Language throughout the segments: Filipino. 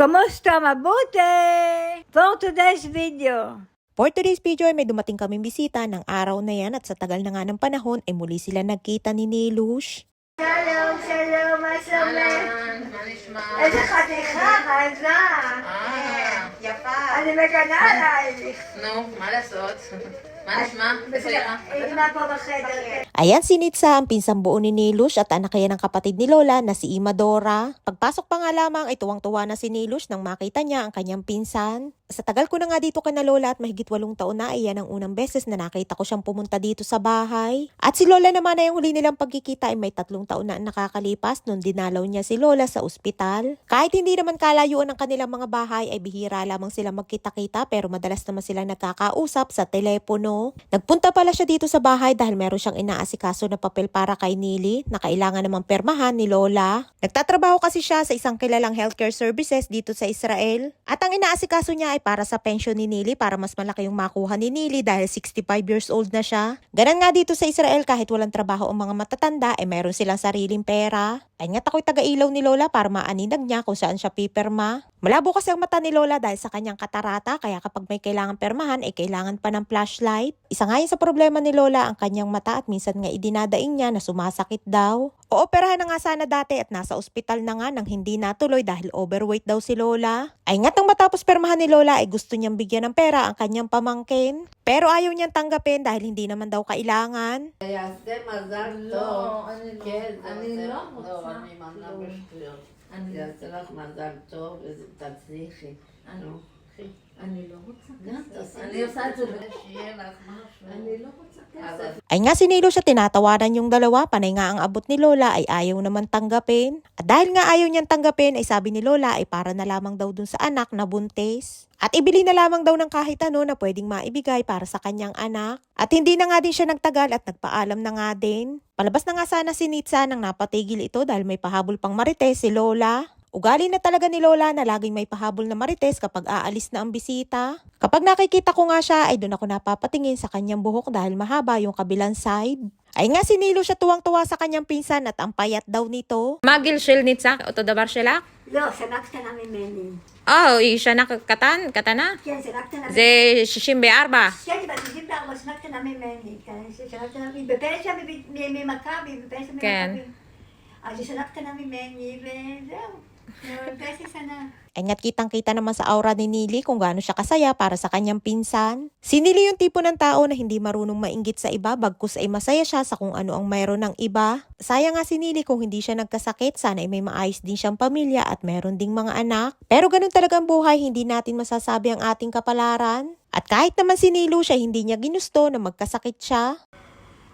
Kumusta? Mabuti! For today's video. For today's video ay may dumating kaming bisita ng araw na yan at sa tagal na nga ng panahon ay muli sila nagkita ni Nilush. שלום, שלום, מה שלומך? אהלן, מה נשמע? איזה חתיכה, רזה. יפה. אני מגנה עלייך. נו, מה לעשות? מה נשמע? איפה אימא? אימא פה בחדר. Ayan si Nitsa, ang pinsang buo ni Nilush at anak kaya ng kapatid ni Lola na si Ima Dora. Pagpasok pa nga lamang ay tuwang-tuwa na si Nilush nang makita niya ang kanyang pinsan. Sa tagal ko na nga dito kay na Lola at mahigit 8 taon na ay yan ang unang beses na nakita ko siyang pumunta dito sa bahay. At si Lola naman ay yung huli nilang pagkikita ay may 3 taon na nakakalipas nung dinalaw niya si Lola sa ospital. Kahit hindi naman kalayuan ang kanilang mga bahay ay bihira lamang sila magkita-kita pero madalas naman sila nagkakausap sa telepono. Nagpunta pala siya dito sa bahay dahil meron siyang inaasikaso na papel para kay Nili na kailangan namang permahan ni Lola. Nagtatrabaho kasi siya sa isang kilalang healthcare services dito sa Israel. At ang inaasikaso niya ay para sa pension ni Nili para mas malaki yung makuha ni Nili dahil 65 years old na siya. Ganun nga dito sa Israel kahit walang trabaho ang mga matatanda ay meron silang sariling pera. Ay nga't ako'y taga-ilaw ni Lola para maaninag niya kung saan siya pipirma. Malabo kasi ang mata ni Lola dahil sa kanyang katarata kaya kapag may kailangan permahan ay kailangan pa ng flashlight. Isa nga yun sa problema ni Lola ang kanyang mata at minsan nga idinadaing niya na sumasakit daw. Ooperahan na nga sana dati at nasa ospital na nga nang hindi natuloy dahil overweight daw si Lola. Ay nga't nang matapos permahan ni Lola ay gusto niyang bigyan ng pera ang kanyang pamangkin. Pero ayaw niyang tanggapin dahil hindi naman daw kailangan. יעשה מזל לא, טוב. אני לא. כן, אני זה לא עושה- רוצה אני מאמינה כלום. בשטויות. אני יעשה לך מזל טוב ותצליחי. אני- נו, קחי. אני לא רוצה גם כסף. תעשי אני לי עושה את זה. שיהיה לך משהו. אני לא רוצה אבל כסף. Ay nga si Nilush siya tinatawanan yung dalawa, panay nga ang abot ni Lola ay ayaw naman tanggapin. At dahil nga ayaw niyang tanggapin ay sabi ni Lola ay para na lamang daw dun sa anak na buntis. At ibili na lamang daw ng kahit ano na pwedeng maibigay para sa kanyang anak. At hindi na nga din siya nagtagal at nagpaalam na nga din. Palabas na nga sana si Nitsa nang napatigil ito dahil may pahabol pang marites si Lola. Ugali na talaga ni Lola na laging may pahabol na marites kapag aalis na ang bisita. Kapag nakikita ko nga siya ay doon ako napapatingin sa kanyang buhok dahil mahaba yung kabilang side. Ay nga si Nilo siya tuwang-tuwa sa kanyang pinsan at ang payat daw nito. מה של ניצח? אותו דבר שלך? לא, שנה קטנה ממני. היא שנה קטנה? כן, שנה קטנה ממני. זה 64. כן, היא בת 94, שנה קטנה ממני. כן, שנה קטנה ממני. בפשע ממכבי, בפשע כן. ממכבי. אז היא שנה קטנה ממני, וזהו. פשע שנה. Ay nga't kitang-kita naman sa aura ni Nili kung gaano siya kasaya para sa kanyang pinsan. Si Nili yung tipo ng tao na hindi marunong mainggit sa iba bagkus ay masaya siya sa kung ano ang mayroon ng iba. Sayang nga si Nili kung hindi siya nagkasakit, sana ay may maayos din siyang pamilya at meron ding mga anak. Pero ganun talaga ang buhay, hindi natin masasabi ang ating kapalaran. At kahit naman si Nilush ay hindi niya ginusto na magkasakit siya.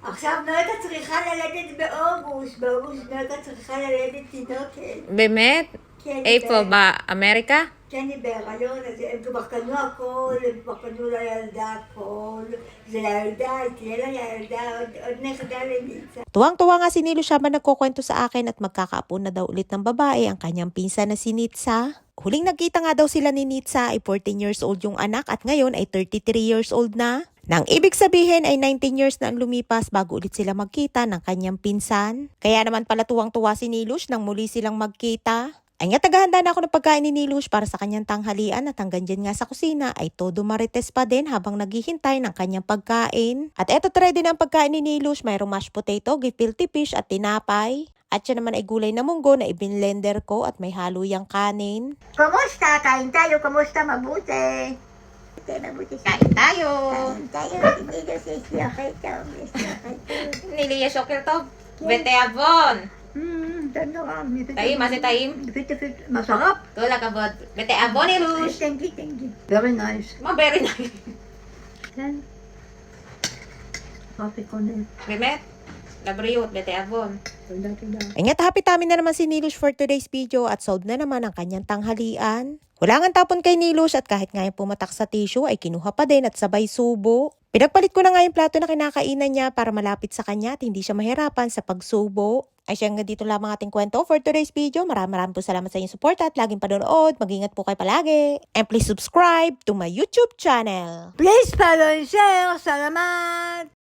עכשיו נויתה צריכה ללדת באוגוסט. באוגוסט נויתה צריכה ללדת תינוקת. באמת? כן, איפה? באמריקה? כן, היא בהיריון, אז הם כבר קנו הכל, הם כבר קנו לילדה הכל. זה לילדה, תהיה לה ילדה, עוד נכדה לניצה. Tuwang-tuwa nga si Nilush habang nagkukwento sa akin at magkakaapo na daw ulit ng babae ang kanyang pinsan na si Nitsa. Huling nagkita nga daw sila ni Nitsa ay 14 years old yung anak at ngayon ay 33 years old na. Nang ibig sabihin ay 19 years na ang lumipas bago ulit sila magkita ng kanyang pinsan. Kaya naman pala tuwang-tuwa si Nilush nang muli silang magkita. Ay nga taghahanda na ako ng pagkain ni Nilush para sa kanyang tanghalian at hanggang dyan nga sa kusina ay todo marites pa din habang naghihintay ng kanyang pagkain. At eto ready na ang pagkain ni Nilush, mayroong mashed potato, gefilte fish at tinapay. At siya naman ay gulay na munggo na ibinlender ko at may haluyang kanin. Kumusta? Kain tayo. Kumusta? Mabuti. Mabuti. Kain tayo! Kain tayo. Hindi daw siya okay daw. Niliya shokil to. Bete abon! Ganda ka. Taim, masih taim. Masarap. Tulak abon. Bete abon ni Lush! Thank you, thank you. Very nice. Very nice. Then, coffee ko na. באמת? Labriyot, bete abon. Ay nga't happy tummy na naman si Nilush for today's video at solved na naman ang kanyang tanghalian. Wala nga tapon kay Nilush at kahit nga yung pumatak sa tissue ay kinuha pa din at sabay subo. Pinagpalit ko na nga yung plato na kinakainan niya para malapit sa kanya at hindi siya mahirapan sa pagsubo. Ay siya nga dito lamang ating kwento for today's video. Maraming po salamat sa inyong support at laging panonood. Mag-ingat po kayo palagi. And please subscribe to my YouTube channel. Please follow and share. Salamat!